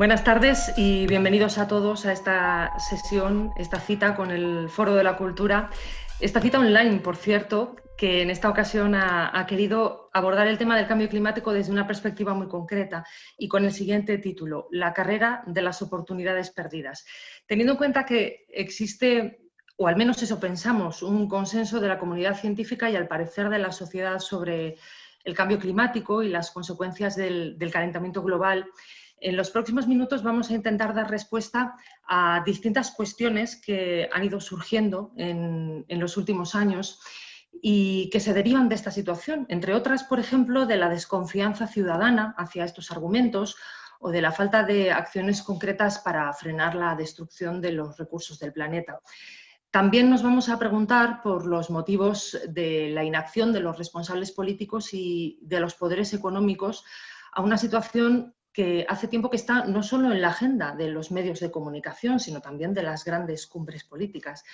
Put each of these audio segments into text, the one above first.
Buenas tardes y bienvenidos a todos a esta sesión, esta cita con el Foro de la Cultura. Esta cita online, por cierto, que en esta ocasión ha querido abordar el tema del cambio climático desde una perspectiva muy concreta y con el siguiente título: La carrera de las oportunidades perdidas. Teniendo en cuenta que existe, o al menos eso pensamos, un consenso de la comunidad científica y al parecer de la sociedad sobre el cambio climático y las consecuencias del calentamiento global, en los próximos minutos vamos a intentar dar respuesta a distintas cuestiones que han ido surgiendo en los últimos años y que se derivan de esta situación, entre otras, por ejemplo, de la desconfianza ciudadana hacia estos argumentos o de la falta de acciones concretas para frenar la destrucción de los recursos del planeta. También nos vamos a preguntar por los motivos de la inacción de los responsables políticos y de los poderes económicos a una situación que hace tiempo que está no solo en la agenda de los medios de comunicación, sino también de las grandes cumbres políticas.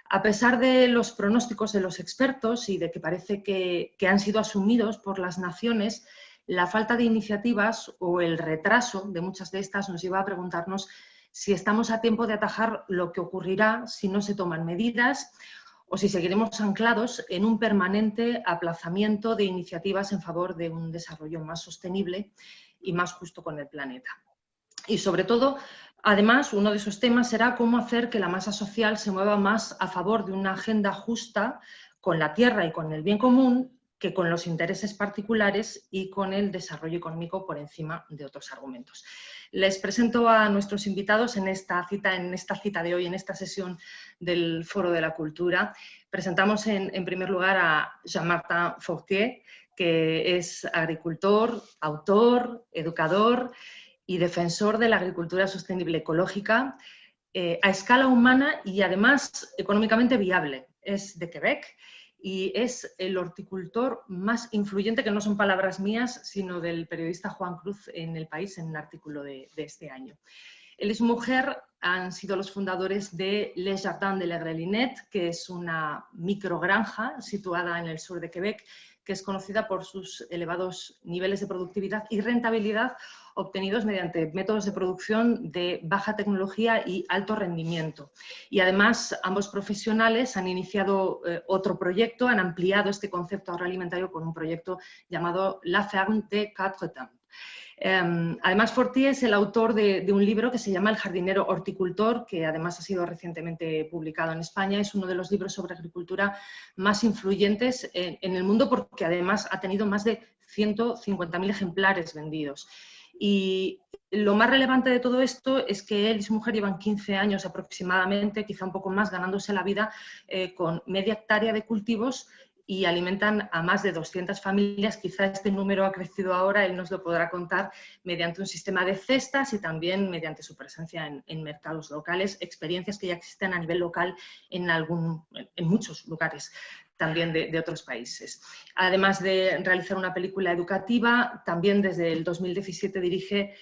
A pesar de los pronósticos de los expertos y de que parece que han sido asumidos por las naciones, la falta de iniciativas o el retraso de muchas de estas nos lleva a preguntarnos si estamos a tiempo de atajar lo que ocurrirá si no se toman medidas o si seguiremos anclados en un permanente aplazamiento de iniciativas en favor de un desarrollo más sostenible y más justo con el planeta. Y sobre todo, además, uno de esos temas será cómo hacer que la masa social se mueva más a favor de una agenda justa con la tierra y con el bien común que con los intereses particulares y con el desarrollo económico por encima de otros argumentos. Les presento a nuestros invitados en esta cita de hoy, en esta sesión del Foro de la Cultura. Presentamos en primer lugar a Jean-Martin Fortier, que es agricultor, autor, educador y defensor de la agricultura sostenible ecológica a escala humana y además económicamente viable. Es de Quebec y es el horticultor más influyente, que no son palabras mías, sino del periodista Juan Cruz en El País, en un artículo de este año. Él y su mujer han sido los fundadores de Les Jardins de la Grelinette, que es una microgranja situada en el sur de Quebec, que es conocida por sus elevados niveles de productividad y rentabilidad obtenidos mediante métodos de producción de baja tecnología y alto rendimiento. Y además, ambos profesionales han iniciado otro proyecto, han ampliado este concepto agroalimentario con un proyecto llamado La Ferme de Quatre Temps. Además, Fortier es el autor de un libro que se llama El jardinero horticultor, que además ha sido recientemente publicado en España. Es uno de los libros sobre agricultura más influyentes en el mundo, porque además ha tenido más de 150.000 ejemplares vendidos. Y lo más relevante de todo esto es que él y su mujer llevan 15 años aproximadamente, quizá un poco más, ganándose la vida con media hectárea de cultivos y alimentan a más de 200 familias. Quizá este número ha crecido ahora, él nos lo podrá contar, mediante un sistema de cestas y también mediante su presencia en mercados locales, experiencias que ya existen a nivel local en muchos lugares también de otros países. Además de realizar una película educativa, también desde el 2017 dirige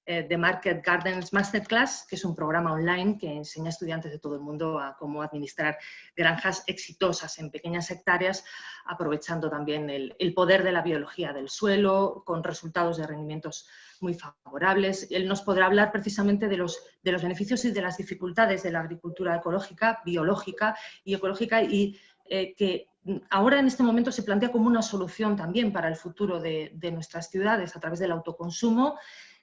The Market Gardens Masterclass, que es un programa online que enseña a estudiantes de todo el mundo a cómo administrar granjas exitosas en pequeñas hectáreas, aprovechando también el poder de la biología del suelo, con resultados de rendimientos muy favorables. Él nos podrá hablar precisamente de los beneficios y de las dificultades de la agricultura ecológica, biológica y ecológica, y que ahora en este momento se plantea como una solución también para el futuro de nuestras ciudades a través del autoconsumo,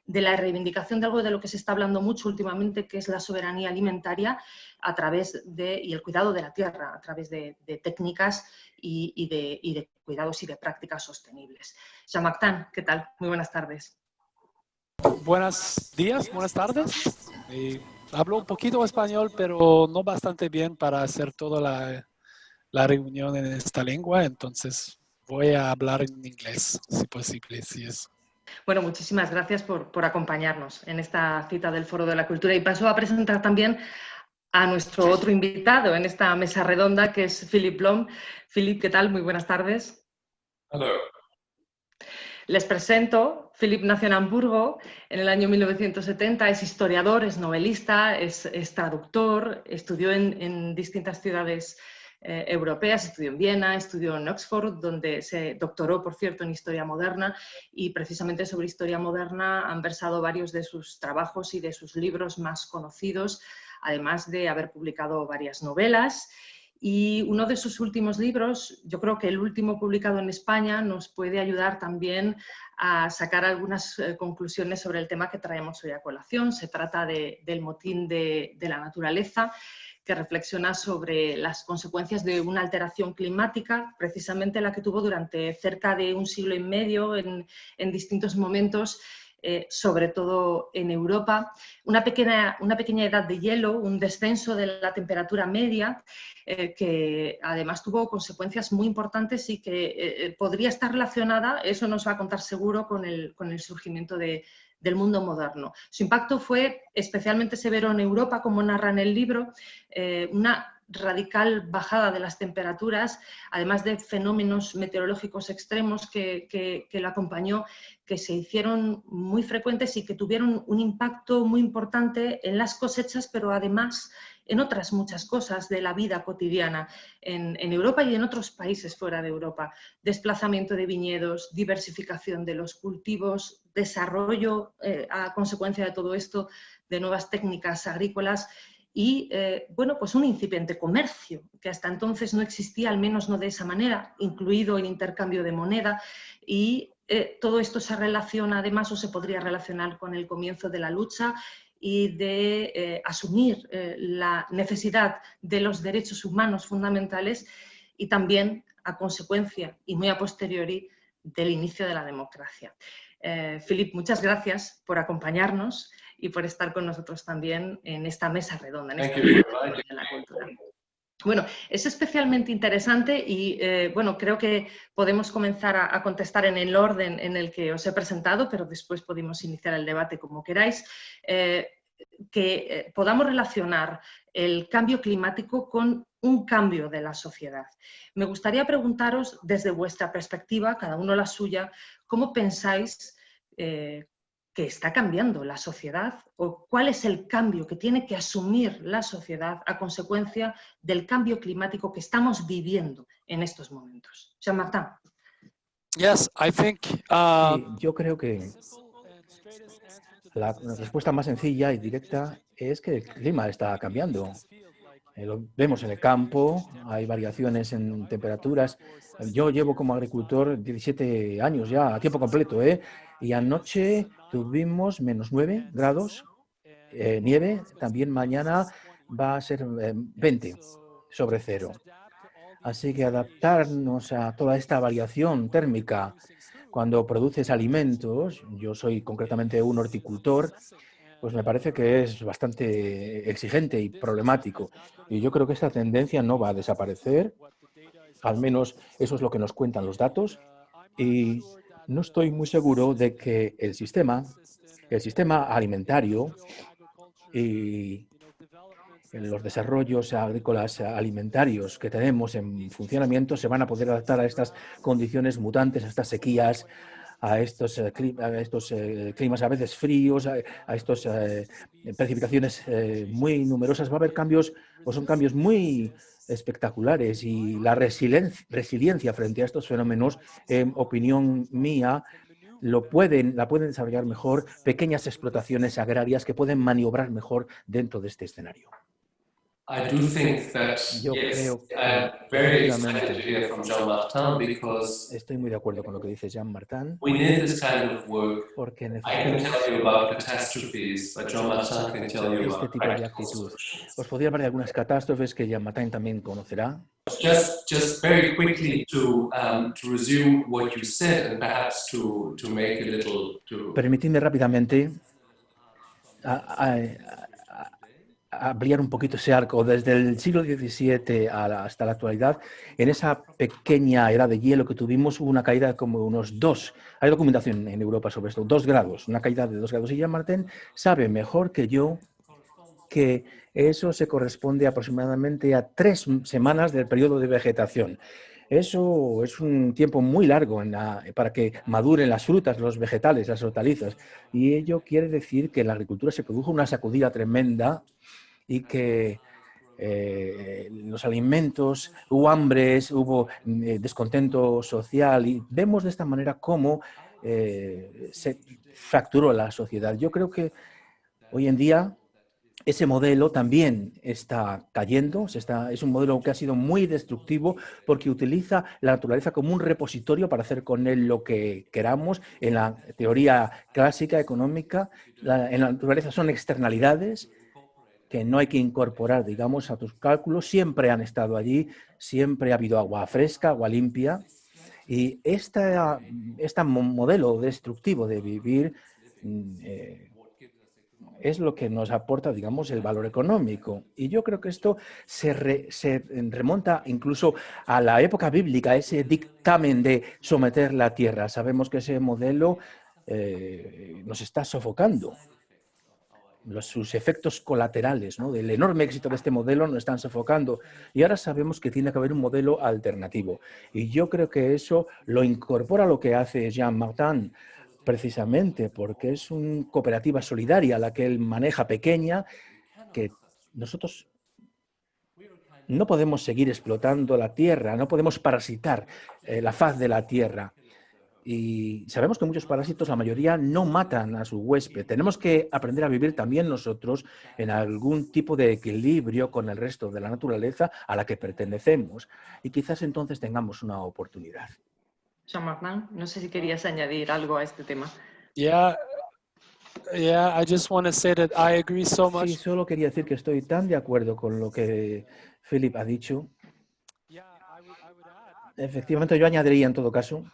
de la reivindicación de algo de lo que se está hablando mucho últimamente, que es la soberanía alimentaria a través y el cuidado de la tierra, a través de técnicas y de cuidados y de prácticas sostenibles. Jean-Martin, ¿qué tal? Muy buenas tardes. Buenos días, buenas tardes. Hablo un poquito español, pero no bastante bien para hacer toda la reunión en esta lengua, entonces voy a hablar en inglés, si posible, si es. Bueno, muchísimas gracias por acompañarnos en esta cita del Foro de la Cultura, y paso a presentar también a nuestro otro invitado en esta mesa redonda, que es Philippe Blom. Philippe, ¿qué tal? Muy buenas tardes. Hello. Les presento. Philippe nació en Hamburgo en el año 1970, es historiador, es novelista, es traductor, estudió en distintas ciudades europeas. Estudió en Viena, estudió en Oxford, donde se doctoró, por cierto, en Historia Moderna, y precisamente sobre Historia Moderna han versado varios de sus trabajos y de sus libros más conocidos, además de haber publicado varias novelas. Y uno de sus últimos libros, yo creo que el último publicado en España, nos puede ayudar también a sacar algunas conclusiones sobre el tema que traemos hoy a colación. Se trata del motín de la naturaleza, que reflexiona sobre las consecuencias de una alteración climática, precisamente la que tuvo durante cerca de un siglo y medio en distintos momentos, sobre todo en Europa, una pequeña edad de hielo, un descenso de la temperatura media, que además tuvo consecuencias muy importantes y que podría estar relacionada, eso nos va a contar seguro, con el surgimiento del mundo moderno. Su impacto fue especialmente severo en Europa, como narra en el libro, una radical bajada de las temperaturas, además de fenómenos meteorológicos extremos que lo acompañó, que se hicieron muy frecuentes y que tuvieron un impacto muy importante en las cosechas, pero además en otras muchas cosas de la vida cotidiana en Europa y en otros países fuera de Europa. Desplazamiento de viñedos, diversificación de los cultivos, desarrollo a consecuencia de todo esto de nuevas técnicas agrícolas y bueno, pues un incipiente comercio que hasta entonces no existía, al menos no de esa manera, incluido el intercambio de moneda, y todo esto se relaciona además, o se podría relacionar, con el comienzo de la lucha y de asumir la necesidad de los derechos humanos fundamentales, y también a consecuencia y muy a posteriori del inicio de la democracia. Philippe, muchas gracias por acompañarnos y por estar con nosotros también en esta mesa redonda, en esta mesa de la cultura. Bueno, es especialmente interesante y bueno, creo que podemos comenzar a contestar en el orden en el que os he presentado, pero después podemos iniciar el debate como queráis, que podamos relacionar el cambio climático con un cambio de la sociedad. Me gustaría preguntaros, desde vuestra perspectiva, cada uno la suya, ¿cómo pensáis que está cambiando la sociedad, o cuál es el cambio que tiene que asumir la sociedad a consecuencia del cambio climático que estamos viviendo en estos momentos? Jean-Martin. Yes, I think, Sí, yo creo que la respuesta más sencilla y directa es que el clima está cambiando. Lo vemos en el campo, hay variaciones en temperaturas. Yo llevo como agricultor 17 años ya, a tiempo completo, y anoche tuvimos -9 grados, nieve. También mañana va a ser 20 sobre cero. Así que adaptarnos a toda esta variación térmica cuando produces alimentos, yo soy concretamente un horticultor, pues me parece que es bastante exigente y problemático. Y yo creo que esta tendencia no va a desaparecer, al menos eso es lo que nos cuentan los datos, y no estoy muy seguro de que el sistema alimentario y los desarrollos agrícolas alimentarios que tenemos en funcionamiento se van a poder adaptar a estas condiciones mutantes, a estas sequías, a estos climas a veces fríos, a estas precipitaciones muy numerosas. Va a haber cambios, o son cambios muy espectaculares, y la resiliencia frente a estos fenómenos, en opinión mía, la pueden desarrollar mejor pequeñas explotaciones agrarias que pueden maniobrar mejor dentro de este escenario. Yo creo que efectivamente estoy muy de acuerdo con lo que dice Jean-Martin, porque necesitamos este tipo de actitud. Os podría hablar de algunas catástrofes que Jean-Martin también conocerá. Just very quickly to resume what you said, and perhaps to make a little Permitidme rápidamente ampliar un poquito ese arco. Desde el siglo XVII hasta la actualidad, en esa pequeña edad de hielo que tuvimos, hubo una caída de como unos 2. Hay documentación en Europa sobre esto, 2 grados, una caída de 2 grados. Y Jean-Martin sabe mejor que yo que eso se corresponde aproximadamente a 3 semanas del periodo de vegetación. Eso es un tiempo muy largo para que maduren las frutas, los vegetales, las hortalizas. Y ello quiere decir que en la agricultura se produjo una sacudida tremenda y que los alimentos, hubo hambres, hubo descontento social y vemos de esta manera cómo se fracturó la sociedad. Yo creo que hoy en día ese modelo también está cayendo, es un modelo que ha sido muy destructivo porque utiliza la naturaleza como un repositorio para hacer con él lo que queramos. En la teoría clásica económica, en la naturaleza son externalidades que no hay que incorporar, digamos, a tus cálculos. Siempre han estado allí, siempre ha habido agua fresca, agua limpia. Y este modelo destructivo de vivir es lo que nos aporta, digamos, el valor económico. Y yo creo que esto se remonta incluso a la época bíblica, ese dictamen de someter la tierra. Sabemos que ese modelo nos está sofocando. Sus efectos colaterales, ¿no?, del enorme éxito de este modelo nos están sofocando. Y ahora sabemos que tiene que haber un modelo alternativo. Y yo creo que eso lo incorpora lo que hace Jean Martin, precisamente porque es una cooperativa solidaria la que él maneja, pequeña, que nosotros no podemos seguir explotando la tierra, no podemos parasitar la faz de la tierra. Y sabemos que muchos parásitos, la mayoría, no matan a su huésped. Tenemos que aprender a vivir también nosotros en algún tipo de equilibrio con el resto de la naturaleza a la que pertenecemos. Y quizás entonces tengamos una oportunidad. Jean-Martin, no sé si querías añadir algo a este tema. Yeah, I just want to say that I agree so much. Sí, solo quería decir que estoy tan de acuerdo con lo que Philip ha dicho. Efectivamente, yo añadiría en todo caso,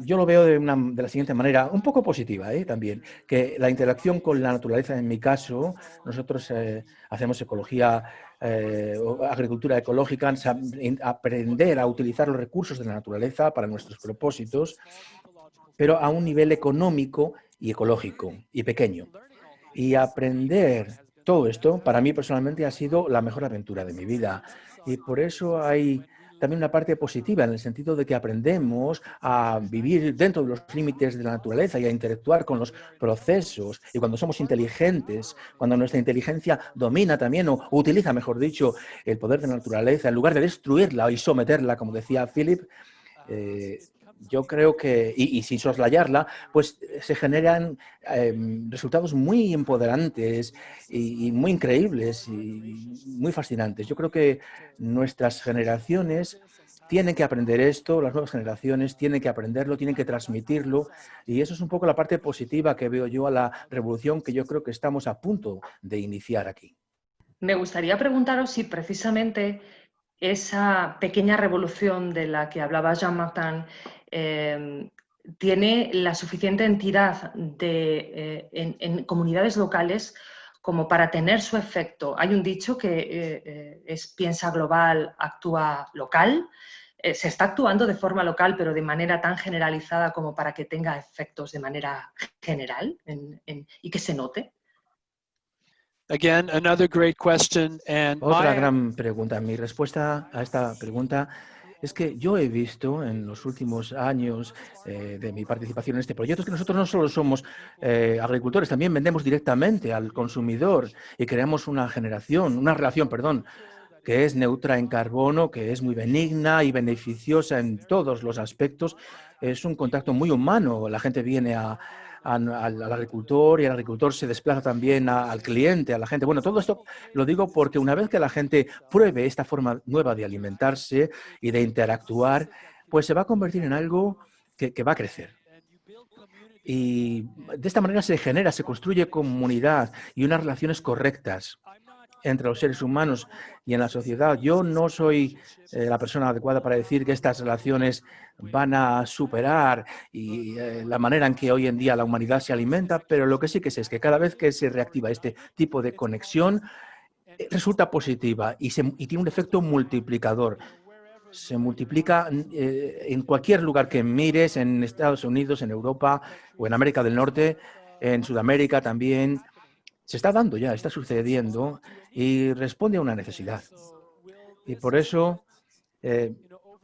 yo lo veo de la siguiente manera, un poco positiva también, que la interacción con la naturaleza, en mi caso, nosotros hacemos ecología, agricultura ecológica, aprender a utilizar los recursos de la naturaleza para nuestros propósitos, pero a un nivel económico y ecológico y pequeño. Y aprender todo esto, para mí personalmente, ha sido la mejor aventura de mi vida. Y por eso hay también una parte positiva, en el sentido de que aprendemos a vivir dentro de los límites de la naturaleza y a interactuar con los procesos. Y cuando somos inteligentes, cuando nuestra inteligencia domina también, o utiliza, mejor dicho, el poder de la naturaleza, en lugar de destruirla y someterla, como decía Philip, yo creo que, y sin soslayarla, pues se generan resultados muy empoderantes y muy increíbles y muy fascinantes. Yo creo que nuestras generaciones tienen que aprender esto, las nuevas generaciones tienen que aprenderlo, tienen que transmitirlo, y eso es un poco la parte positiva que veo yo a la revolución que yo creo que estamos a punto de iniciar aquí. Me gustaría preguntaros si precisamente esa pequeña revolución de la que hablaba Jean Martin tiene la suficiente entidad en comunidades locales como para tener su efecto. Hay un dicho que es piensa global, actúa local. Se está actuando de forma local, pero de manera tan generalizada como para que tenga efectos de manera general y que se note. Again, another great question. And otra gran pregunta. Mi respuesta a esta pregunta es que yo he visto en los últimos años de mi participación en este proyecto es que nosotros no solo somos agricultores, también vendemos directamente al consumidor y creamos una relación, que es neutra en carbono, que es muy benigna y beneficiosa en todos los aspectos. Es un contacto muy humano. La gente viene al agricultor y el agricultor se desplaza también al cliente, a la gente. Bueno, todo esto lo digo porque una vez que la gente pruebe esta forma nueva de alimentarse y de interactuar, pues se va a convertir en algo que va a crecer. Y de esta manera se construye comunidad y unas relaciones correctas entre los seres humanos y en la sociedad. Yo no soy la persona adecuada para decir que estas relaciones van a superar la manera en que hoy en día la humanidad se alimenta, pero lo que sí que sé es que cada vez que se reactiva este tipo de conexión, resulta positiva y tiene un efecto multiplicador. Se multiplica en cualquier lugar que mires, en Estados Unidos, en Europa o en América del Norte, en Sudamérica también. Se está dando ya, está sucediendo y responde a una necesidad. Y por eso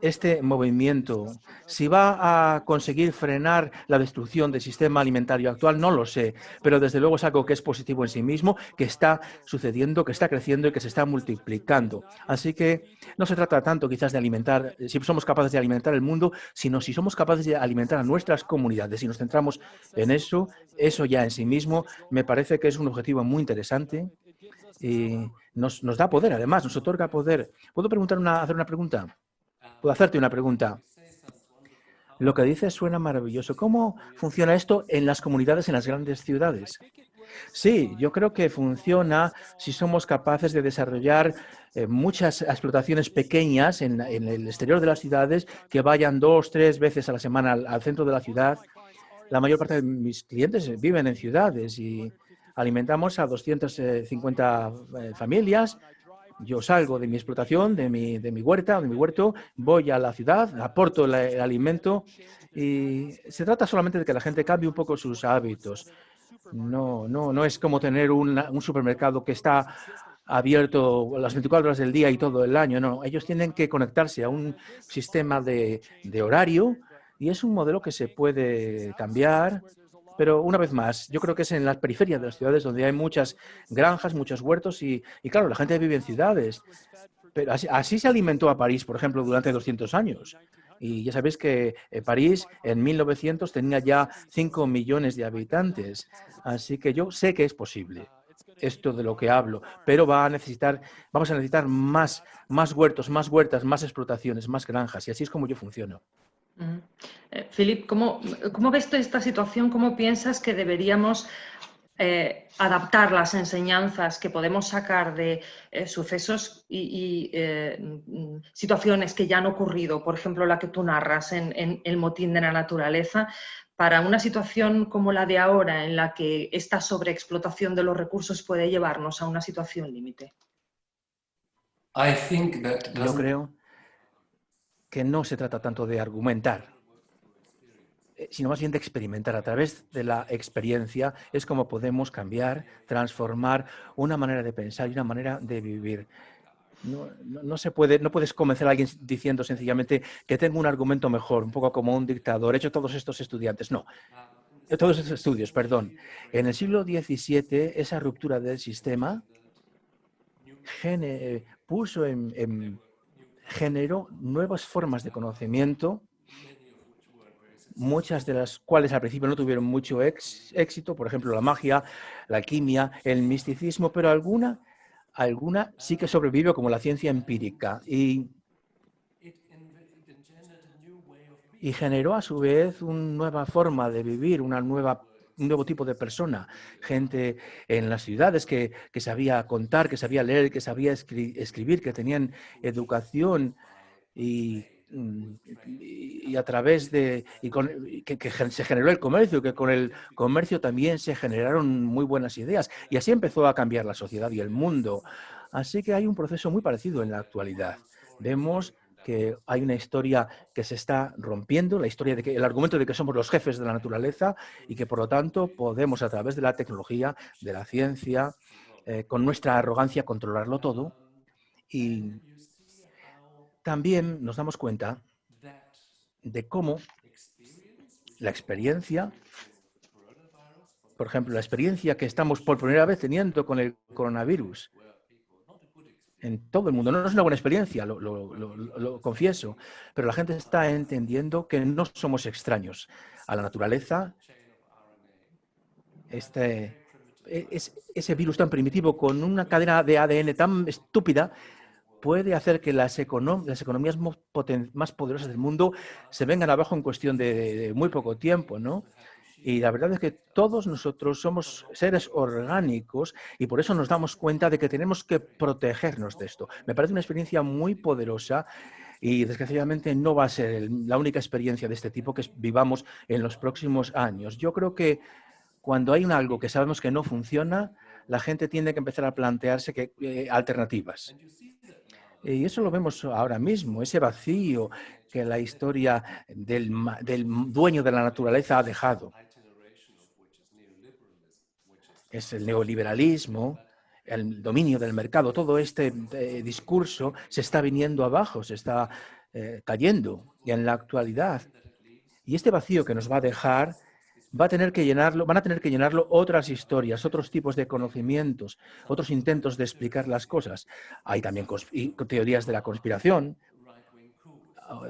este movimiento, si va a conseguir frenar la destrucción del sistema alimentario actual, no lo sé, pero desde luego es algo que es positivo en sí mismo, que está sucediendo, que está creciendo y que se está multiplicando. Así que no se trata tanto quizás de alimentar, si somos capaces de alimentar el mundo, sino si somos capaces de alimentar a nuestras comunidades. Si nos centramos en eso, eso ya en sí mismo me parece que es un objetivo muy interesante y nos da poder, además, nos otorga poder. ¿Puedo hacer una pregunta? Puedo hacerte una pregunta. Lo que dices suena maravilloso. ¿Cómo funciona esto en las comunidades, en las grandes ciudades? Sí, yo creo que funciona si somos capaces de desarrollar muchas explotaciones pequeñas en el exterior de las ciudades que vayan 2, 3 veces a la semana al centro de la ciudad. La mayor parte de mis clientes viven en ciudades y alimentamos a 250 familias. Yo salgo de mi explotación, de mi huerta, de mi huerto, voy a la ciudad, aporto el alimento y se trata solamente de que la gente cambie un poco sus hábitos. No es como tener un supermercado que está abierto las 24 horas del día y todo el año. No, ellos tienen que conectarse a un sistema de horario y es un modelo que se puede cambiar. Pero una vez más, yo creo que es en las periferias de las ciudades donde hay muchas granjas, muchos huertos y claro, la gente vive en ciudades. Pero así se alimentó a París, por ejemplo, durante 200 años. Y ya sabéis que París en 1900 tenía ya 5 millones de habitantes. Así que yo sé que es posible esto de lo que hablo, pero vamos a necesitar más huertos, más huertas, más explotaciones, más granjas. Y así es como yo funciono. Philip, ¿cómo ves esta situación? ¿Cómo piensas que deberíamos adaptar las enseñanzas que podemos sacar de sucesos y situaciones que ya han ocurrido, por ejemplo, la que tú narras en el motín de la naturaleza, para una situación como la de ahora, en la que esta sobreexplotación de los recursos puede llevarnos a una situación límite? Yo creo que no se trata tanto de argumentar, sino más bien de experimentar. A través de la experiencia es como podemos cambiar, transformar una manera de pensar y una manera de vivir. No puedes convencer a alguien diciendo sencillamente que tengo un argumento mejor, un poco como un dictador. He hecho todos estos estudiantes. No, todos estos estudios, perdón. En el siglo XVII, esa ruptura del sistema generó nuevas formas de conocimiento, muchas de las cuales al principio no tuvieron mucho éxito, por ejemplo, la magia, la alquimia, el misticismo, pero alguna sí que sobrevive, como la ciencia empírica, y generó a su vez una nueva forma de vivir, un nuevo tipo de persona, gente en las ciudades que sabía contar, que sabía leer, que sabía escribir, que tenían educación y a través de que se generó el comercio, que con el comercio también se generaron muy buenas ideas y así empezó a cambiar la sociedad y el mundo. Así que hay un proceso muy parecido en la actualidad. Vemos que hay una historia que se está rompiendo, la historia de el argumento de que somos los jefes de la naturaleza y que por lo tanto podemos a través de la tecnología, de la ciencia, con nuestra arrogancia controlarlo todo. Y también nos damos cuenta de cómo la experiencia, por ejemplo, la experiencia que estamos por primera vez teniendo con el coronavirus en todo el mundo, no es una buena experiencia, lo confieso, pero la gente está entendiendo que no somos extraños a la naturaleza. Ese virus tan primitivo con una cadena de ADN tan estúpida puede hacer que las economías más poderosas del mundo se vengan abajo en cuestión de muy poco tiempo, ¿no? Y la verdad es que todos nosotros somos seres orgánicos y por eso nos damos cuenta de que tenemos que protegernos de esto. Me parece una experiencia muy poderosa y desgraciadamente no va a ser la única experiencia de este tipo que vivamos en los próximos años. Yo creo que cuando hay algo que sabemos que no funciona, la gente tiene que empezar a plantearse alternativas. Y eso lo vemos ahora mismo, ese vacío que la historia del dueño de la naturaleza ha dejado. Es el neoliberalismo, el dominio del mercado, todo este discurso se está viniendo abajo, se está cayendo en la actualidad. Y este vacío que nos va a dejar van a tener que llenarlo otras historias, otros tipos de conocimientos, otros intentos de explicar las cosas. Hay también teorías de la conspiración,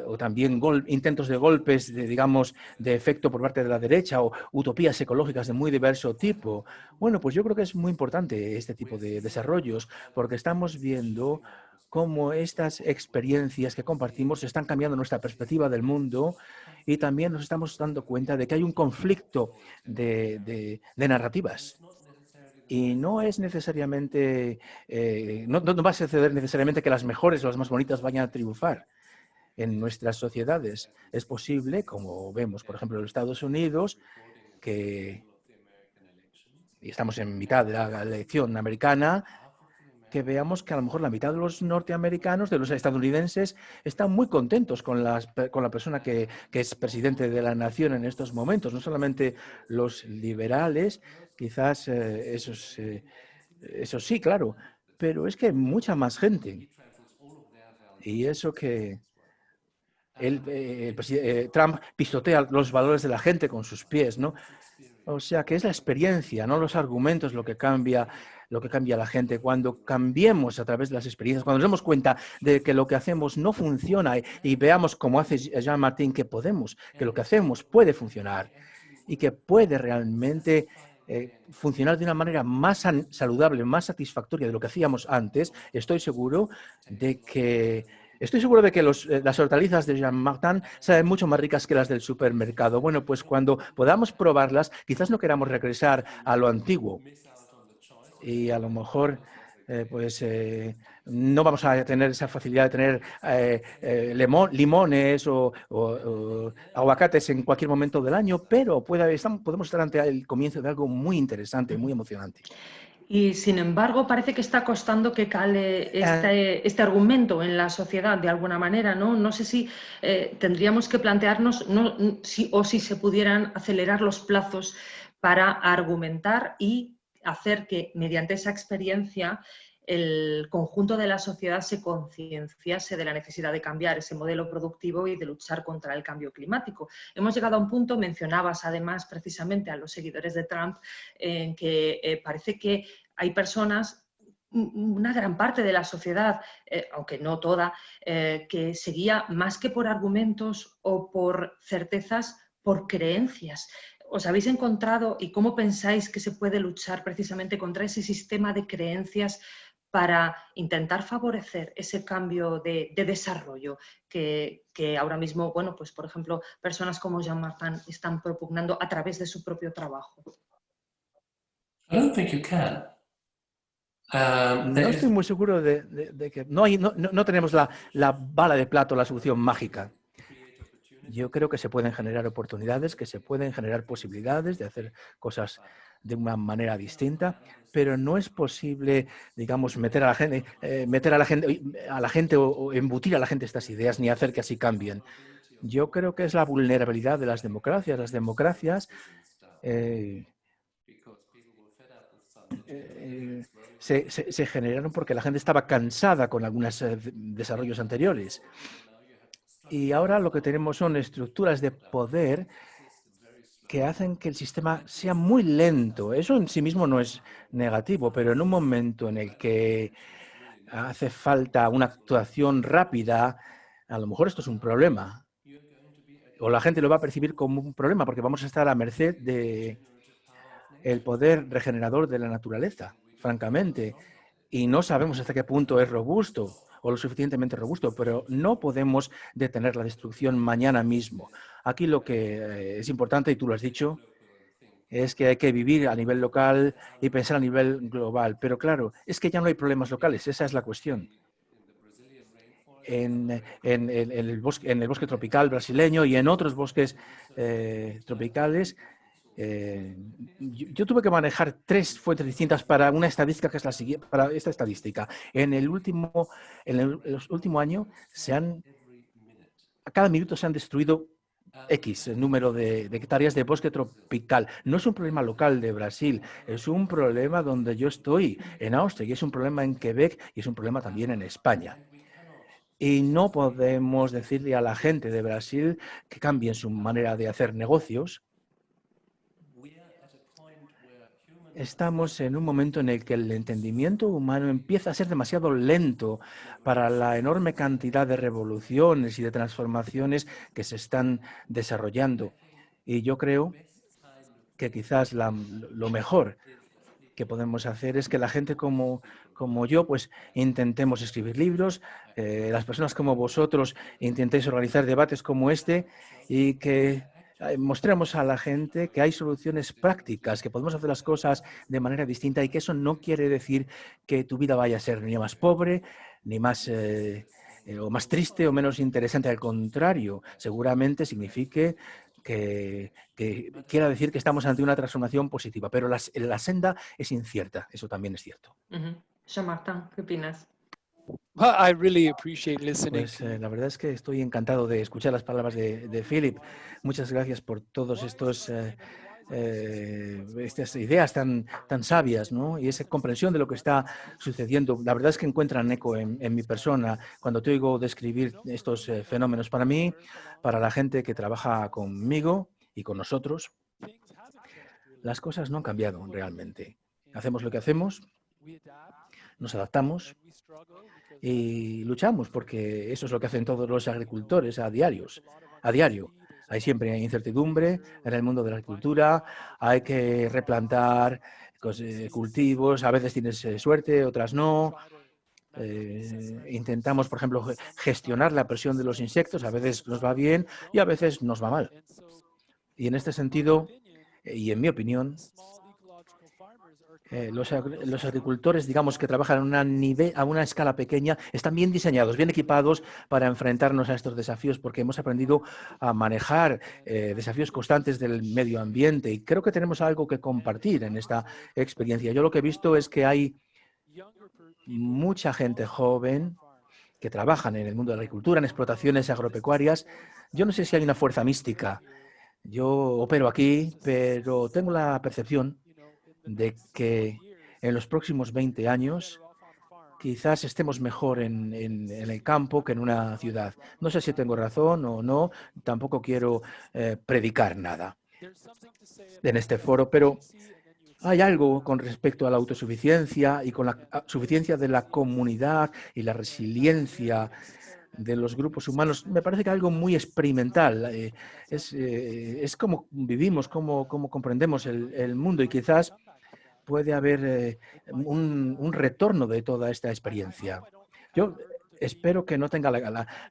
o también intentos de golpes, digamos, de efecto por parte de la derecha, o utopías ecológicas de muy diverso tipo. Bueno, pues yo creo que es muy importante este tipo de desarrollos, porque estamos viendo cómo estas experiencias que compartimos están cambiando nuestra perspectiva del mundo, y también nos estamos dando cuenta de que hay un conflicto de narrativas. Y no es necesariamente, no va a suceder necesariamente que las mejores o las más bonitas vayan a triunfar en nuestras sociedades. Es posible, como vemos, por ejemplo, en los Estados Unidos, que y estamos en mitad de la elección americana, que veamos que a lo mejor la mitad de los norteamericanos, de los estadounidenses, están muy contentos con la persona que es presidente de la nación en estos momentos. No solamente los liberales, quizás eso sí, claro, pero es que hay mucha más gente. Y eso que Trump pisotea los valores de la gente con sus pies, ¿no? O sea, que es la experiencia, no los argumentos lo que cambia a la gente. Cuando cambiemos a través de las experiencias, cuando nos demos cuenta de que lo que hacemos no funciona y veamos, como hace Jean Martin, que lo que hacemos puede funcionar y que puede realmente funcionar de una manera más saludable, más satisfactoria de lo que hacíamos antes, estoy seguro de que las hortalizas de Jean Martin saben mucho más ricas que las del supermercado. Bueno, pues cuando podamos probarlas, quizás no queramos regresar a lo antiguo. Y a lo mejor no vamos a tener esa facilidad de tener limones o aguacates en cualquier momento del año, pero podemos estar ante el comienzo de algo muy interesante, muy emocionante. Y, sin embargo, parece que está costando que cale este argumento en la sociedad de alguna manera, ¿no? No sé si tendríamos que plantearnos si se pudieran acelerar los plazos para argumentar y hacer que, mediante esa experiencia, el conjunto de la sociedad se concienciase de la necesidad de cambiar ese modelo productivo y de luchar contra el cambio climático. Hemos llegado a un punto, mencionabas además precisamente a los seguidores de Trump, en que parece que hay personas, una gran parte de la sociedad, aunque no toda, que seguía más que por argumentos o por certezas, por creencias. ¿Os habéis encontrado y cómo pensáis que se puede luchar precisamente contra ese sistema de creencias para intentar favorecer ese cambio de desarrollo que ahora mismo, bueno, pues por ejemplo, personas como Jean Martin están propugnando a través de su propio trabajo? I don't think you can. No estoy muy seguro de que no tenemos la bala de plata, la solución mágica. Yo creo que se pueden generar oportunidades, que se pueden generar posibilidades de hacer cosas de una manera distinta, pero no es posible, digamos, meter a la gente o embutir a la gente estas ideas ni hacer que así cambien. Yo creo que es la vulnerabilidad de las democracias. Las democracias se generaron porque la gente estaba cansada con algunos desarrollos anteriores. Y ahora lo que tenemos son estructuras de poder que hacen que el sistema sea muy lento. Eso en sí mismo no es negativo, pero en un momento en el que hace falta una actuación rápida, a lo mejor esto es un problema. O la gente lo va a percibir como un problema porque vamos a estar a merced del poder regenerador de la naturaleza, francamente. Y no sabemos hasta qué punto es robusto o lo suficientemente robusto, pero no podemos detener la destrucción mañana mismo. Aquí lo que es importante, y tú lo has dicho, es que hay que vivir a nivel local y pensar a nivel global. Pero claro, es que ya no hay problemas locales, esa es la cuestión. En el bosque tropical brasileño y en otros bosques tropicales, yo tuve que manejar 3 fuentes distintas para una estadística que es la siguiente, para esta estadística. En el último año, a cada minuto se han destruido X número de hectáreas de bosque tropical. No es un problema local de Brasil, es un problema donde yo estoy, en Austria, y es un problema en Quebec y es un problema también en España. Y no podemos decirle a la gente de Brasil que cambien su manera de hacer negocios. Estamos en un momento en el que el entendimiento humano empieza a ser demasiado lento para la enorme cantidad de revoluciones y de transformaciones que se están desarrollando. Y yo creo que quizás lo mejor que podemos hacer es que la gente como yo, pues intentemos escribir libros, las personas como vosotros intentéis organizar debates como este y que mostremos a la gente que hay soluciones prácticas, que podemos hacer las cosas de manera distinta y que eso no quiere decir que tu vida vaya a ser ni más pobre, ni más o más triste o menos interesante. Al contrario, seguramente signifique que quiera decir que estamos ante una transformación positiva, pero la senda es incierta, eso también es cierto. Jean-Martin, ¿qué opinas? I really appreciate listening Pues to la verdad es que estoy encantado de escuchar las palabras de Philip. Muchas gracias por todos estas ideas tan sabias, ¿no? Y esa comprensión de lo que está sucediendo. La verdad es que encuentran eco en mi persona cuando te oigo describir estos fenómenos. Para mí, para la gente que trabaja conmigo y con nosotros, las cosas no han cambiado realmente. Hacemos lo que hacemos, nos adaptamos y luchamos, porque eso es lo que hacen todos los agricultores a diario. Hay siempre incertidumbre en el mundo de la agricultura, hay que replantar cultivos, a veces tienes suerte, otras no. Intentamos, por ejemplo, gestionar la presión de los insectos, a veces nos va bien y a veces nos va mal. Y en este sentido, y en mi opinión, los agricultores, digamos, que trabajan a una escala pequeña, están bien diseñados, bien equipados para enfrentarnos a estos desafíos, porque hemos aprendido a manejar desafíos constantes del medio ambiente y creo que tenemos algo que compartir en esta experiencia. Yo lo que he visto es que hay mucha gente joven que trabajan en el mundo de la agricultura, en explotaciones agropecuarias. Yo no sé si hay una fuerza mística. Yo opero aquí, pero tengo la percepción de que en los próximos 20 años quizás estemos mejor en el campo que en una ciudad. No sé si tengo razón o no, tampoco quiero predicar nada en este foro, pero hay algo con respecto a la autosuficiencia y con la suficiencia de la comunidad y la resiliencia de los grupos humanos. Me parece que algo muy experimental. Es como vivimos, como comprendemos el mundo y quizás puede haber un retorno de toda esta experiencia. Yo espero que no tenga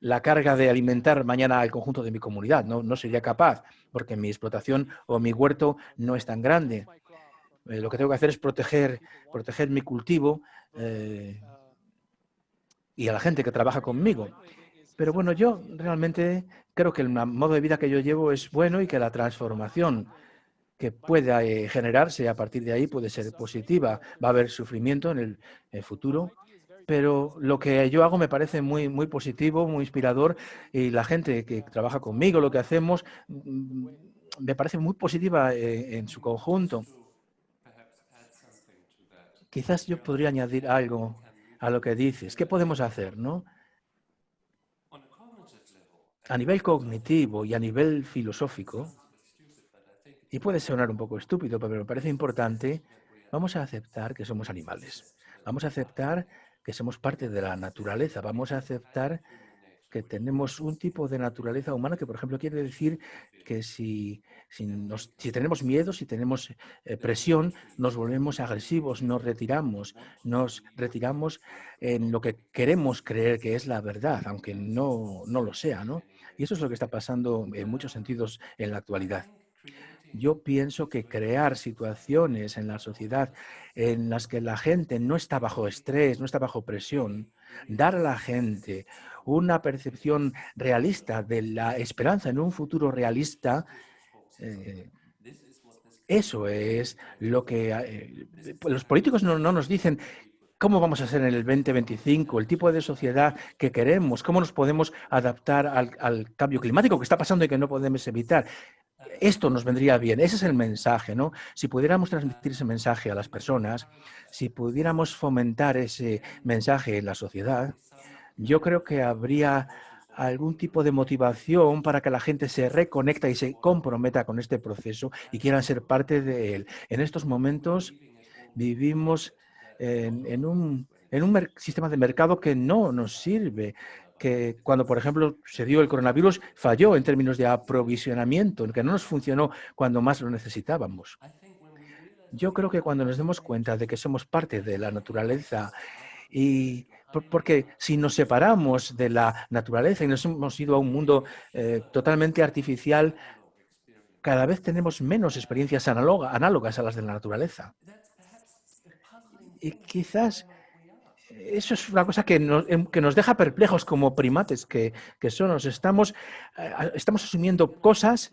la carga de alimentar mañana al conjunto de mi comunidad. No sería capaz, porque mi explotación o mi huerto no es tan grande. Lo que tengo que hacer es proteger mi cultivo y a la gente que trabaja conmigo. Pero bueno, yo realmente creo que el modo de vida que yo llevo es bueno y que la transformación que pueda generarse a partir de ahí puede ser positiva. Va a haber sufrimiento en el futuro, pero lo que yo hago me parece muy positivo, muy inspirador, y la gente que trabaja conmigo, lo que hacemos, me parece muy positiva en su conjunto. Quizás yo podría añadir algo a lo que dices. ¿Qué podemos hacer, no? A nivel cognitivo y a nivel filosófico, y puede sonar un poco estúpido, pero me parece importante, vamos a aceptar que somos animales. Vamos a aceptar que somos parte de la naturaleza. Vamos a aceptar que tenemos un tipo de naturaleza humana que, por ejemplo, quiere decir que si tenemos miedo, si tenemos presión, nos volvemos agresivos, nos retiramos en lo que queremos creer que es la verdad, aunque no lo sea, ¿no? Y eso es lo que está pasando en muchos sentidos en la actualidad. Yo pienso que crear situaciones en la sociedad en las que la gente no está bajo estrés, no está bajo presión, dar a la gente una percepción realista de la esperanza en un futuro realista, eso es lo que los políticos no nos dicen. ¿Cómo vamos a ser en el 2025? El tipo de sociedad que queremos, cómo nos podemos adaptar al cambio climático que está pasando y que no podemos evitar. Esto nos vendría bien. Ese es el mensaje, ¿no? Si pudiéramos transmitir ese mensaje a las personas, si pudiéramos fomentar ese mensaje en la sociedad, yo creo que habría algún tipo de motivación para que la gente se reconecta y se comprometa con este proceso y quieran ser parte de él. En estos momentos vivimos en un sistema de mercado que no nos sirve, que cuando, por ejemplo, se dio el coronavirus, falló en términos de aprovisionamiento, que no nos funcionó cuando más lo necesitábamos. Yo creo que cuando nos demos cuenta de que somos parte de la naturaleza y porque si nos separamos de la naturaleza y nos hemos ido a un mundo totalmente artificial, cada vez tenemos menos experiencias análogas a las de la naturaleza. Y quizás eso es una cosa que nos deja perplejos como primates que somos. Estamos asumiendo cosas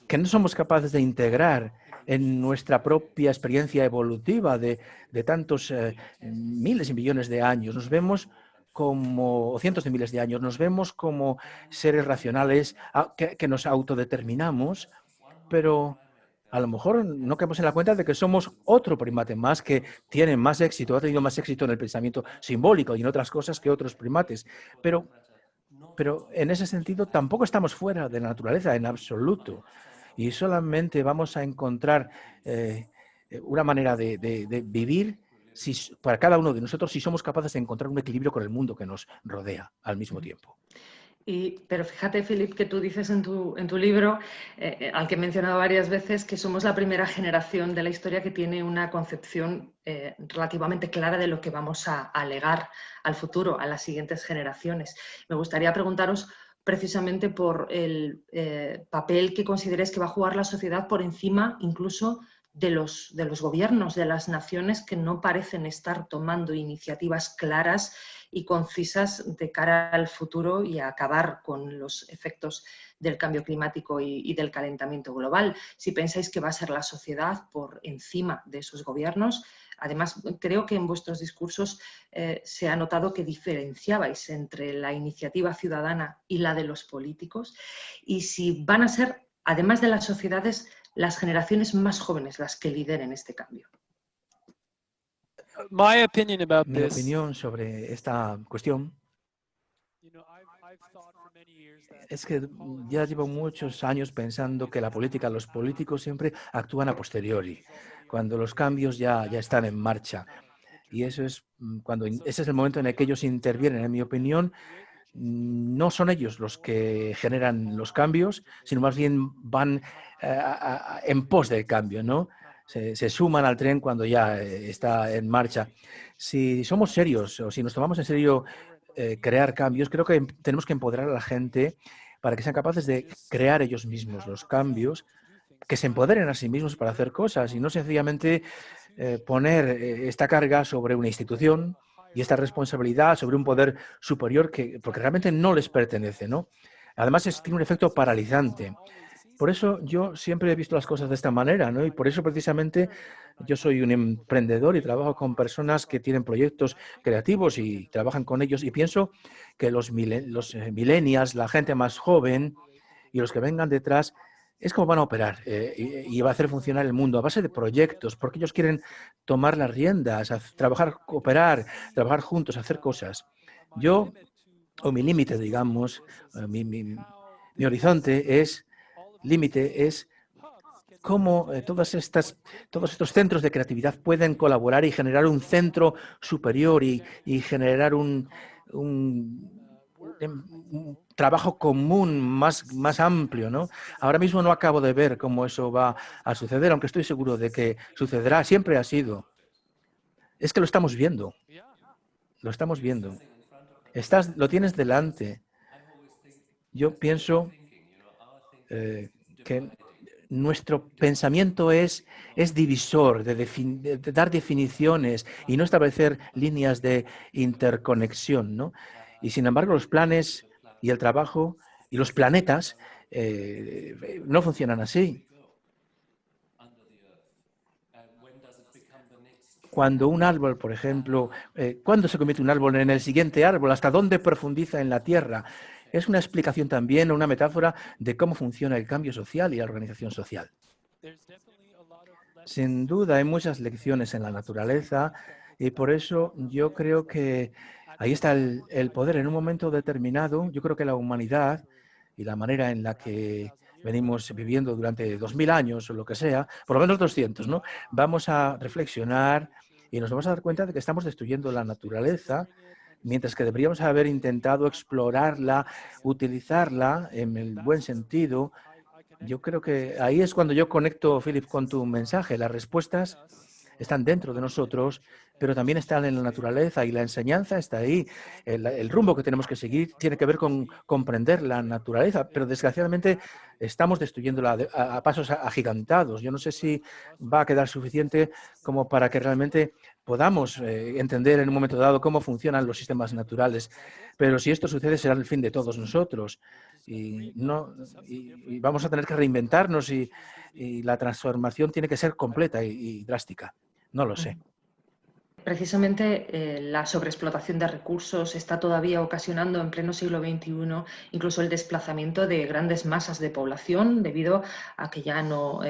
que no somos capaces de integrar en nuestra propia experiencia evolutiva de tantos miles y millones de años. Nos vemos como, o cientos de miles de años, nos vemos como seres racionales que nos autodeterminamos, pero a lo mejor no caemos en la cuenta de que somos otro primate más que tiene más éxito, ha tenido más éxito en el pensamiento simbólico y en otras cosas que otros primates. Pero en ese sentido tampoco estamos fuera de la naturaleza en absoluto. Y solamente vamos a encontrar una manera de vivir para cada uno de nosotros si somos capaces de encontrar un equilibrio con el mundo que nos rodea al mismo tiempo. Pero fíjate, Philip, que tú dices en tu libro, al que he mencionado varias veces, que somos la primera generación de la historia que tiene una concepción relativamente clara de lo que vamos a legar al futuro, a las siguientes generaciones. Me gustaría preguntaros precisamente por el papel que consideréis que va a jugar la sociedad por encima incluso de los gobiernos, de las naciones que no parecen estar tomando iniciativas claras y concisas de cara al futuro y a acabar con los efectos del cambio climático y del calentamiento global. Si pensáis que va a ser la sociedad por encima de esos gobiernos. Además, creo que en vuestros discursos se ha notado que diferenciabais entre la iniciativa ciudadana y la de los políticos, y si van a ser, además de las sociedades, las generaciones más jóvenes las que lideren este cambio. My opinion about Mi this, opinión sobre esta cuestión es que ya llevo muchos años pensando que la política, los políticos siempre actúan a posteriori, cuando los cambios ya están en marcha. Y eso es ese es el momento en el que ellos intervienen. En mi opinión, no son ellos los que generan los cambios, sino más bien van en pos del cambio, ¿no? Se suman al tren cuando ya está en marcha. Si somos serios o si nos tomamos en serio crear cambios, creo que tenemos que empoderar a la gente para que sean capaces de crear ellos mismos los cambios, que se empoderen a sí mismos para hacer cosas y no sencillamente poner esta carga sobre una institución y esta responsabilidad sobre un poder superior porque realmente no les pertenece, ¿no? Además, tiene un efecto paralizante. Por eso yo siempre he visto las cosas de esta manera, ¿no? Y por eso precisamente yo soy un emprendedor y trabajo con personas que tienen proyectos creativos y trabajan con ellos. Y pienso que los millennials, la gente más joven y los que vengan detrás, es como van a operar y va a hacer funcionar el mundo a base de proyectos, porque ellos quieren tomar las riendas, trabajar, cooperar, trabajar juntos, hacer cosas. Mi límite, digamos, mi horizonte es cómo todos estos centros de creatividad pueden colaborar y generar un centro superior y generar un trabajo común más amplio, ¿no? Ahora mismo no acabo de ver cómo eso va a suceder, aunque estoy seguro de que sucederá, siempre ha sido. Es que lo estamos viendo. Lo estamos viendo. Lo tienes delante. Yo pienso que nuestro pensamiento es divisor, de dar definiciones y no establecer líneas de interconexión, ¿no? Y sin embargo, los planes y el trabajo y los planetas no funcionan así. Cuando un árbol, por ejemplo, ¿cuándo se convierte un árbol en el siguiente árbol? ¿Hasta dónde profundiza en la tierra? Es una explicación también, una metáfora de cómo funciona el cambio social y la organización social. Sin duda, hay muchas lecciones en la naturaleza Y por eso yo creo que ahí está el poder en un momento determinado. Yo creo que la humanidad y la manera en la que venimos viviendo durante 2000 años o lo que sea, por lo menos 200, ¿no? Vamos a reflexionar y nos vamos a dar cuenta de que estamos destruyendo la naturaleza, mientras que deberíamos haber intentado explorarla, utilizarla en el buen sentido. Yo creo que ahí es cuando yo conecto, Philip, con tu mensaje. Las respuestas están dentro de nosotros, pero también están en la naturaleza y la enseñanza está ahí. El rumbo que tenemos que seguir tiene que ver con comprender la naturaleza, pero desgraciadamente estamos destruyéndola a pasos agigantados. Yo no sé si va a quedar suficiente como para que realmente podamos entender en un momento dado cómo funcionan los sistemas naturales, pero si esto sucede será el fin de todos nosotros y, no, y vamos a tener que reinventarnos y la transformación tiene que ser completa y drástica. No lo sé. Precisamente la sobreexplotación de recursos está todavía ocasionando en pleno siglo XXI incluso el desplazamiento de grandes masas de población debido a que ya no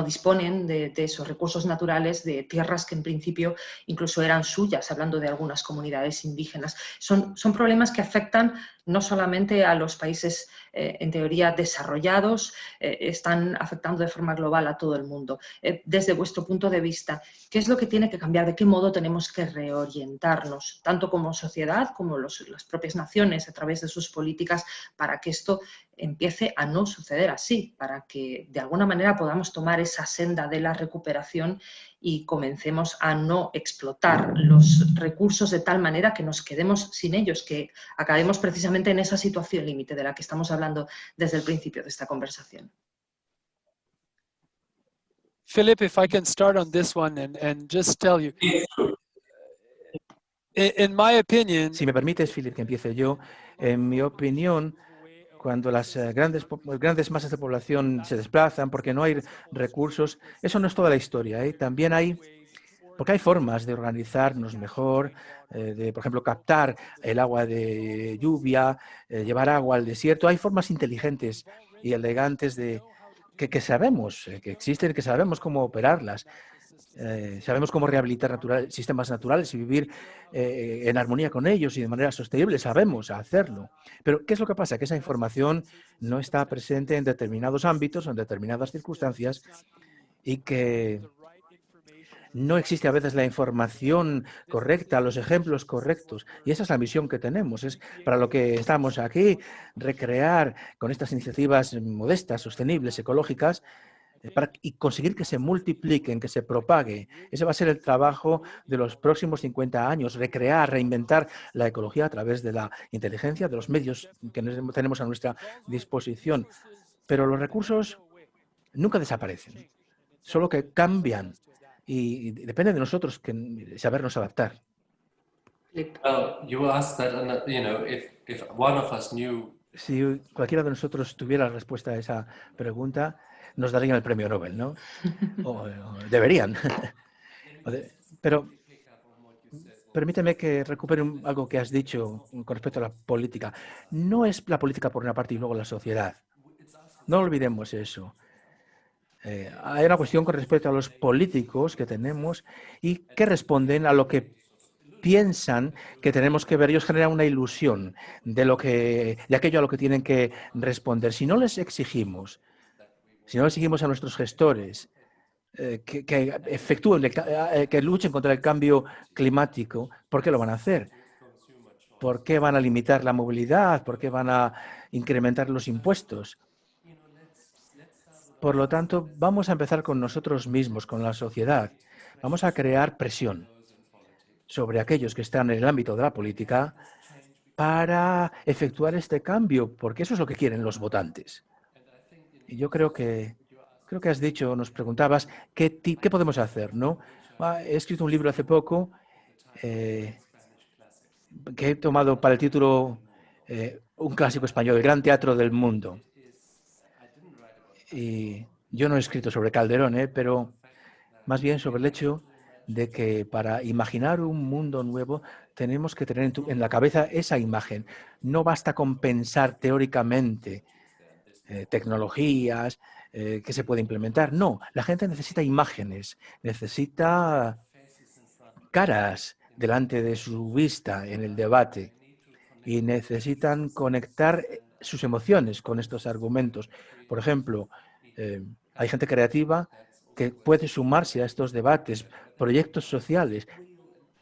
disponen de esos recursos naturales, de tierras que en principio incluso eran suyas, hablando de algunas comunidades indígenas. Son problemas que afectan no solamente a los países en teoría desarrollados, están afectando de forma global a todo el mundo. Desde vuestro punto de vista, ¿qué es lo que tiene que cambiar? ¿De qué modo tenemos que reorientarnos, tanto como sociedad como las propias naciones a través de sus políticas, para que esto empiece a no suceder así, para que de alguna manera podamos tomar esa senda de la recuperación y comencemos a no explotar los recursos de tal manera que nos quedemos sin ellos, que acabemos precisamente en esa situación límite de la que estamos hablando desde el principio de esta conversación? Philip, if I can start on this one and just tell you, in my opinion, Si me permites, Philip, que empiece yo, en mi opinión, cuando las grandes masas de población se desplazan porque no hay recursos, eso no es toda la historia. También porque hay formas de organizarnos mejor, de, por ejemplo, captar el agua de lluvia, llevar agua al desierto. Hay formas inteligentes y elegantes que sabemos que existen, que sabemos cómo operarlas. Sabemos cómo rehabilitar sistemas naturales y vivir en armonía con ellos y de manera sostenible. Sabemos hacerlo. Pero, ¿qué es lo que pasa? Que esa información no está presente en determinados ámbitos o en determinadas circunstancias y que no existe a veces la información correcta, los ejemplos correctos. Y esa es la misión que tenemos. Es para lo que estamos aquí, recrear con estas iniciativas modestas, sostenibles, ecológicas, y conseguir que se multipliquen, que se propague. Ese va a ser el trabajo de los próximos 50 años, recrear, reinventar la ecología a través de la inteligencia, de los medios que tenemos a nuestra disposición. Pero los recursos nunca desaparecen, solo que cambian y depende de nosotros sabernos adaptar. Well, you asked that, if one of us knew. Si cualquiera de nosotros tuviera la respuesta a esa pregunta, nos darían el premio Nobel, ¿no? O deberían. Pero permíteme que recupere algo que has dicho con respecto a la política. No es la política por una parte y luego la sociedad. No olvidemos eso. Hay una cuestión con respecto a los políticos que tenemos y que responden a lo que piensan que tenemos que ver. Ellos generan una ilusión de aquello a lo que tienen que responder. Si no les exigimos, si no exigimos a nuestros gestores que efectúen, que luchen contra el cambio climático, ¿por qué lo van a hacer? ¿Por qué van a limitar la movilidad? ¿Por qué van a incrementar los impuestos? Por lo tanto, vamos a empezar con nosotros mismos, con la sociedad. Vamos a crear presión sobre aquellos que están en el ámbito de la política para efectuar este cambio, porque eso es lo que quieren los votantes. Y yo creo que has dicho, nos preguntabas, ¿qué podemos hacer? ¿No? He escrito un libro hace poco que he tomado para el título un clásico español, El Gran Teatro del Mundo. Y yo no he escrito sobre Calderón, pero más bien sobre el hecho de que para imaginar un mundo nuevo tenemos que tener en la cabeza esa imagen. No basta con pensar teóricamente tecnologías que se puede implementar. No, la gente necesita imágenes, necesita caras delante de su vista en el debate y necesitan conectar sus emociones con estos argumentos. Por ejemplo, hay gente creativa que puede sumarse a estos debates, proyectos sociales.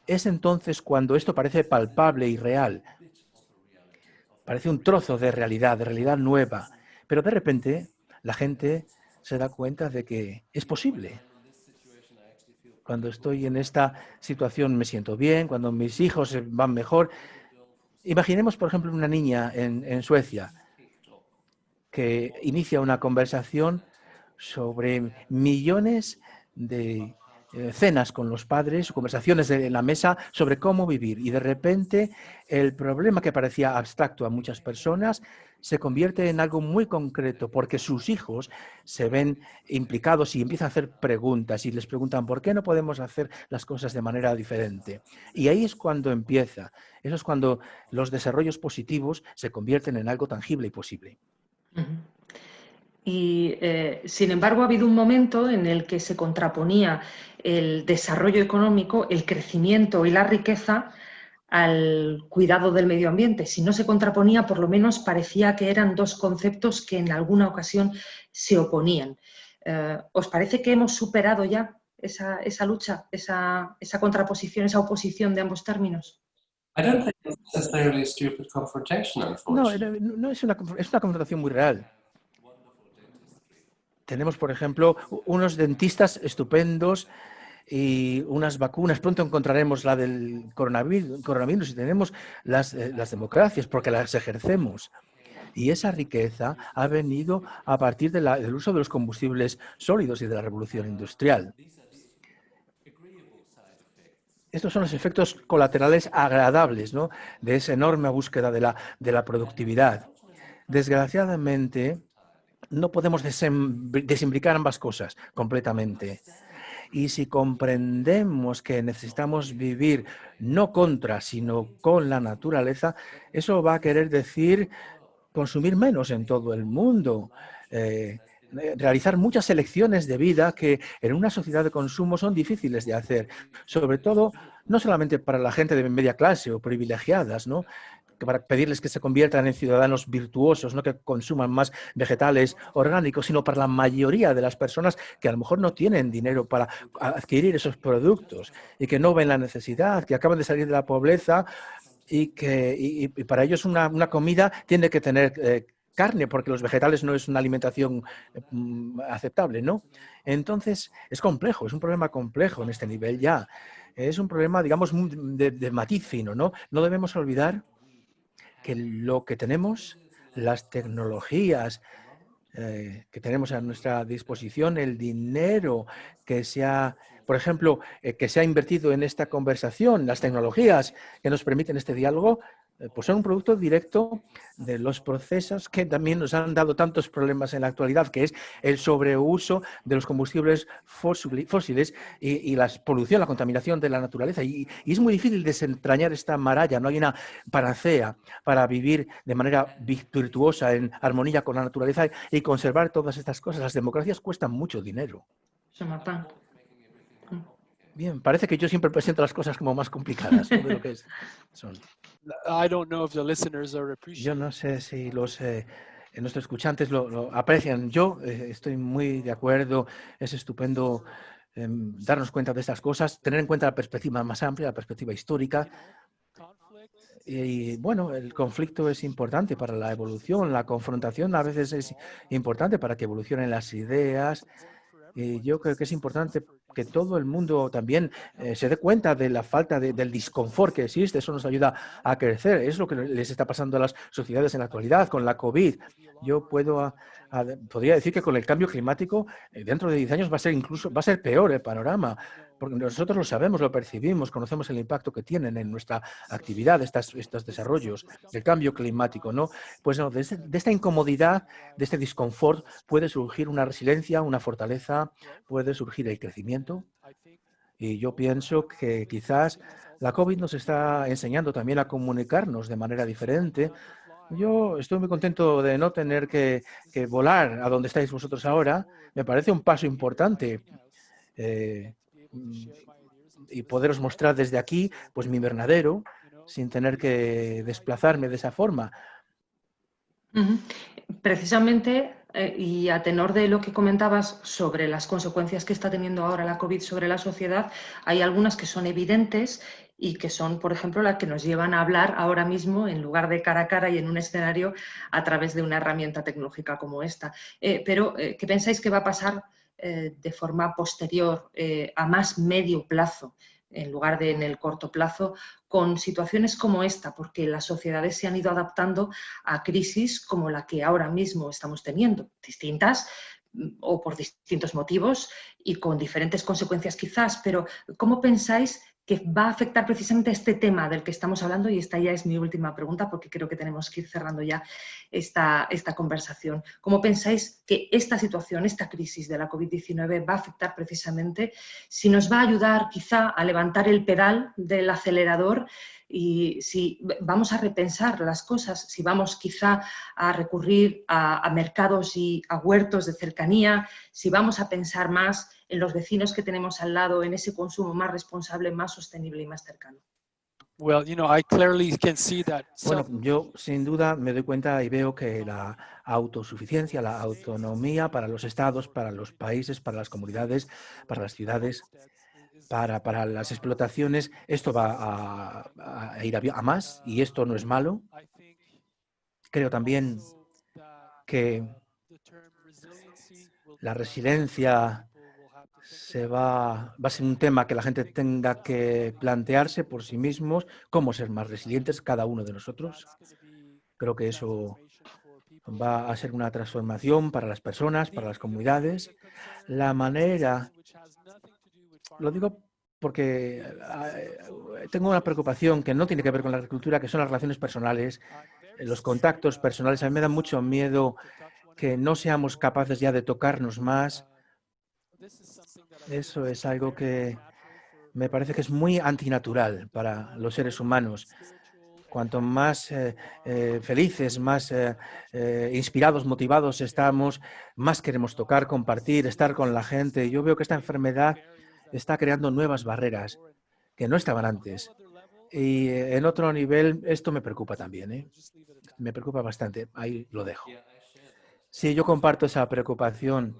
Es entonces cuando esto parece palpable y real. Parece un trozo de realidad nueva. Pero de repente la gente se da cuenta de que es posible. Cuando estoy en esta situación me siento bien, cuando mis hijos van mejor. Imaginemos, por ejemplo, una niña en Suecia que inicia una conversación sobre millones de cenas con los padres, conversaciones en la mesa sobre cómo vivir. Y de repente el problema que parecía abstracto a muchas personas se convierte en algo muy concreto porque sus hijos se ven implicados y empiezan a hacer preguntas y les preguntan ¿por qué no podemos hacer las cosas de manera diferente? Y ahí es cuando empieza. Eso es cuando los desarrollos positivos se convierten en algo tangible y posible. Y, sin embargo, ha habido un momento en el que se contraponía el desarrollo económico, el crecimiento y la riqueza al cuidado del medio ambiente. Si no se contraponía, por lo menos parecía que eran dos conceptos que en alguna ocasión se oponían. ¿Os parece que hemos superado ya esa lucha, esa contraposición, esa oposición de ambos términos? I don't think it's necessarily a stupid confrontation, unfortunately. No es una confrontación muy real. Tenemos, por ejemplo, unos dentistas estupendos y unas vacunas. Pronto encontraremos la del coronavirus y tenemos las democracias porque las ejercemos. Y esa riqueza ha venido a partir del uso de los combustibles sólidos y de la revolución industrial. Estos son los efectos colaterales agradables, ¿no?, de esa enorme búsqueda de la productividad. Desgraciadamente, no podemos desimbricar ambas cosas completamente. Y si comprendemos que necesitamos vivir no contra, sino con la naturaleza, eso va a querer decir consumir menos en todo el mundo, realizar muchas elecciones de vida que en una sociedad de consumo son difíciles de hacer, sobre todo no solamente para la gente de media clase o privilegiadas, ¿no?, para pedirles que se conviertan en ciudadanos virtuosos, no que consuman más vegetales orgánicos, sino para la mayoría de las personas que a lo mejor no tienen dinero para adquirir esos productos y que no ven la necesidad, que acaban de salir de la pobreza y que para ellos una comida tiene que tener carne, porque los vegetales no es una alimentación aceptable, ¿no? Entonces, es complejo, es un problema complejo en este nivel ya. Es un problema, digamos, de matiz fino, ¿no? No debemos olvidar que lo que tenemos, las tecnologías que tenemos a nuestra disposición, el dinero que por ejemplo, que se ha invertido en esta conversación, las tecnologías que nos permiten este diálogo, pues son un producto directo de los procesos que también nos han dado tantos problemas en la actualidad, que es el sobreuso de los combustibles fósiles y la polución, la contaminación de la naturaleza. Y es muy difícil desentrañar esta maralla. No hay una panacea para vivir de manera virtuosa, en armonía con la naturaleza y conservar todas estas cosas. Las democracias cuestan mucho dinero. Bien, parece que yo siempre presento las cosas como más complicadas, ¿no?, de lo que son. Yo no sé si nuestros escuchantes lo aprecian. Yo estoy muy de acuerdo. Es estupendo darnos cuenta de estas cosas, tener en cuenta la perspectiva más amplia, la perspectiva histórica. Y bueno, el conflicto es importante para la evolución, la confrontación a veces es importante para que evolucionen las ideas. Y yo creo que es importante que todo el mundo también se dé cuenta de la falta del disconfort que existe. Eso nos ayuda a crecer. Es lo que les está pasando a las sociedades en la actualidad con la COVID. Yo podría decir que con el cambio climático, dentro de 10 años va a ser peor el panorama, porque nosotros lo sabemos, lo percibimos, conocemos el impacto que tienen en nuestra actividad estos desarrollos del cambio climático, ¿no? Pues no, de esta incomodidad, de este disconfort, puede surgir una resiliencia, una fortaleza, puede surgir el crecimiento. Y yo pienso que quizás la COVID nos está enseñando también a comunicarnos de manera diferente. Yo estoy muy contento de no tener que volar a donde estáis vosotros ahora. Me parece un paso importante. y poderos mostrar desde aquí pues mi invernadero sin tener que desplazarme de esa forma. Ujú. Precisamente, y a tenor de lo que comentabas sobre las consecuencias que está teniendo ahora la COVID sobre la sociedad, hay algunas que son evidentes y que son, por ejemplo, las que nos llevan a hablar ahora mismo en lugar de cara a cara y en un escenario a través de una herramienta tecnológica como esta. Pero, ¿qué pensáis que va a pasar de forma posterior, a más medio plazo, en lugar de en el corto plazo, con situaciones como esta? Porque las sociedades se han ido adaptando a crisis como la que ahora mismo estamos teniendo, distintas o por distintos motivos y con diferentes consecuencias quizás, pero ¿cómo pensáis que va a afectar precisamente este tema del que estamos hablando? Y esta ya es mi última pregunta, porque creo que tenemos que ir cerrando ya esta conversación. ¿Cómo pensáis que esta situación, esta crisis de la COVID-19 va a afectar precisamente, si nos va a ayudar quizá a levantar el pedal del acelerador y si vamos a repensar las cosas, si vamos quizá a recurrir a mercados y a huertos de cercanía, si vamos a pensar más en los vecinos que tenemos al lado, en ese consumo más responsable, más sostenible y más cercano? Well, I clearly can see that. Bueno, yo sin duda me doy cuenta y veo que la autosuficiencia, la autonomía para los estados, para los países, para las comunidades, para las ciudades, para las explotaciones, esto va a ir a más y esto no es malo. Creo también que la resiliencia va a ser un tema que la gente tenga que plantearse por sí mismos, cómo ser más resilientes cada uno de nosotros. Creo que eso va a ser una transformación para las personas, para las comunidades. La manera, lo digo porque tengo una preocupación que no tiene que ver con la agricultura, que son las relaciones personales, los contactos personales. A mí me da mucho miedo que no seamos capaces ya de tocarnos más. Eso es algo que me parece que es muy antinatural para los seres humanos. Cuanto más felices, más inspirados, motivados estamos, más queremos tocar, compartir, estar con la gente. Yo veo que esta enfermedad está creando nuevas barreras que no estaban antes. Y en otro nivel, esto me preocupa también, ¿eh? Me preocupa bastante. Ahí lo dejo. Sí, yo comparto esa preocupación,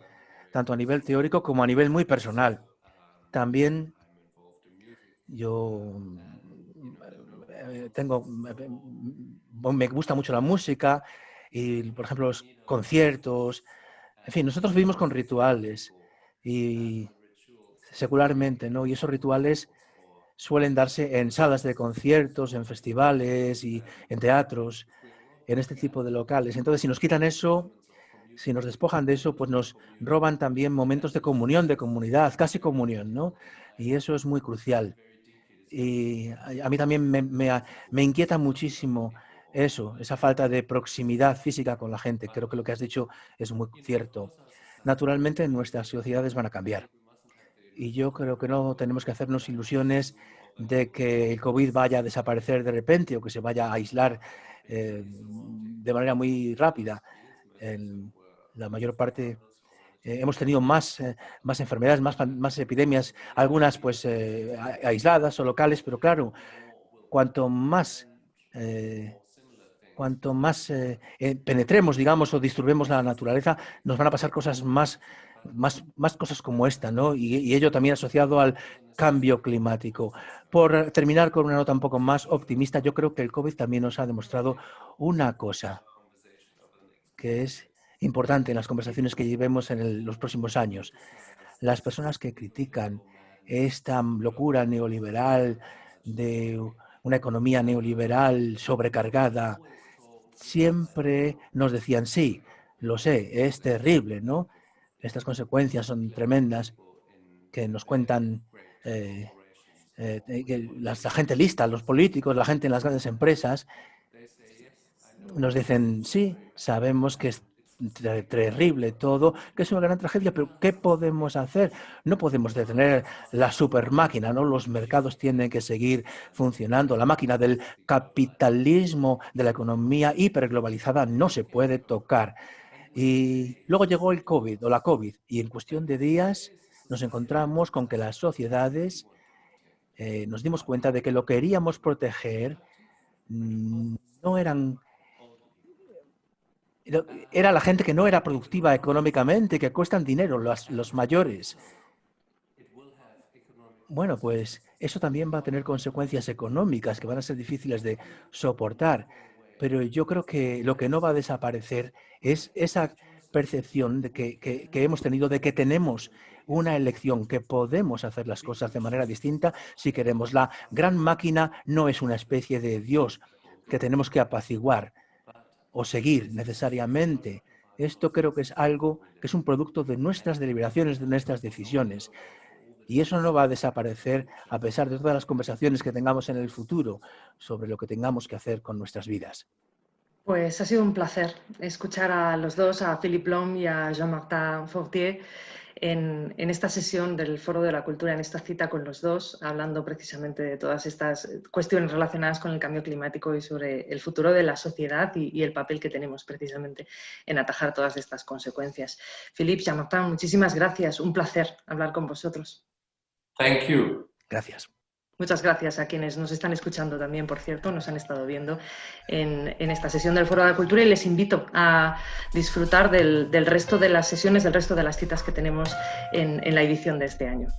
tanto a nivel teórico como a nivel muy personal. También yo me gusta mucho la música y, por ejemplo, los conciertos. En fin, nosotros vivimos con rituales y secularmente, ¿no? Y esos rituales suelen darse en salas de conciertos, en festivales y en teatros, en este tipo de locales. Entonces, si nos quitan eso, si nos despojan de eso, pues nos roban también momentos de comunión, de comunidad, casi comunión, ¿no? Y eso es muy crucial. Y a mí también me inquieta muchísimo eso, esa falta de proximidad física con la gente. Creo que lo que has dicho es muy cierto. Naturalmente, nuestras sociedades van a cambiar. Y yo creo que no tenemos que hacernos ilusiones de que el COVID vaya a desaparecer de repente o que se vaya a aislar de manera muy rápida. En la mayor parte hemos tenido más enfermedades, más epidemias, algunas pues aisladas o locales, pero claro, cuanto más penetremos, digamos, o disturbemos la naturaleza, nos van a pasar cosas más cosas como esta, ¿no? Y ello también asociado al cambio climático. Por terminar con una nota un poco más optimista, yo creo que el COVID también nos ha demostrado una cosa que es importante en las conversaciones que llevemos en los próximos años. Las personas que critican esta locura neoliberal de una economía neoliberal sobrecargada, siempre nos decían, sí, lo sé, es terrible, ¿no? Estas consecuencias son tremendas que nos cuentan que la gente lista, los políticos, la gente en las grandes empresas, nos dicen, sí, sabemos que es terrible todo, que es una gran tragedia, pero ¿qué podemos hacer? No podemos detener la super máquina, ¿no? Los mercados tienen que seguir funcionando. La máquina del capitalismo, de la economía hiperglobalizada, no se puede tocar. Y luego llegó el COVID o la COVID y en cuestión de días nos encontramos con que las sociedades nos dimos cuenta de que lo que queríamos proteger no era la gente que no era productiva económicamente, que cuestan dinero, los mayores. Bueno, pues eso también va a tener consecuencias económicas que van a ser difíciles de soportar. Pero yo creo que lo que no va a desaparecer es esa percepción de que hemos tenido de que tenemos una elección, que podemos hacer las cosas de manera distinta si queremos. La gran máquina no es una especie de Dios que tenemos que apaciguar o seguir necesariamente. Esto creo que es algo que es un producto de nuestras deliberaciones, de nuestras decisiones. Y eso no va a desaparecer a pesar de todas las conversaciones que tengamos en el futuro sobre lo que tengamos que hacer con nuestras vidas. Pues ha sido un placer escuchar a los dos, a Philippe Lhomme y a Jean-Martin Fortier, en esta sesión del Foro de la Cultura, en esta cita con los dos, hablando precisamente de todas estas cuestiones relacionadas con el cambio climático y sobre el futuro de la sociedad y el papel que tenemos precisamente en atajar todas estas consecuencias. Philippe, Jean-Martin, muchísimas gracias. Un placer hablar con vosotros. Thank you. Gracias. Muchas gracias a quienes nos están escuchando también, por cierto, nos han estado viendo en esta sesión del Foro de la Cultura, y les invito a disfrutar del resto de las sesiones, del resto de las citas que tenemos en la edición de este año.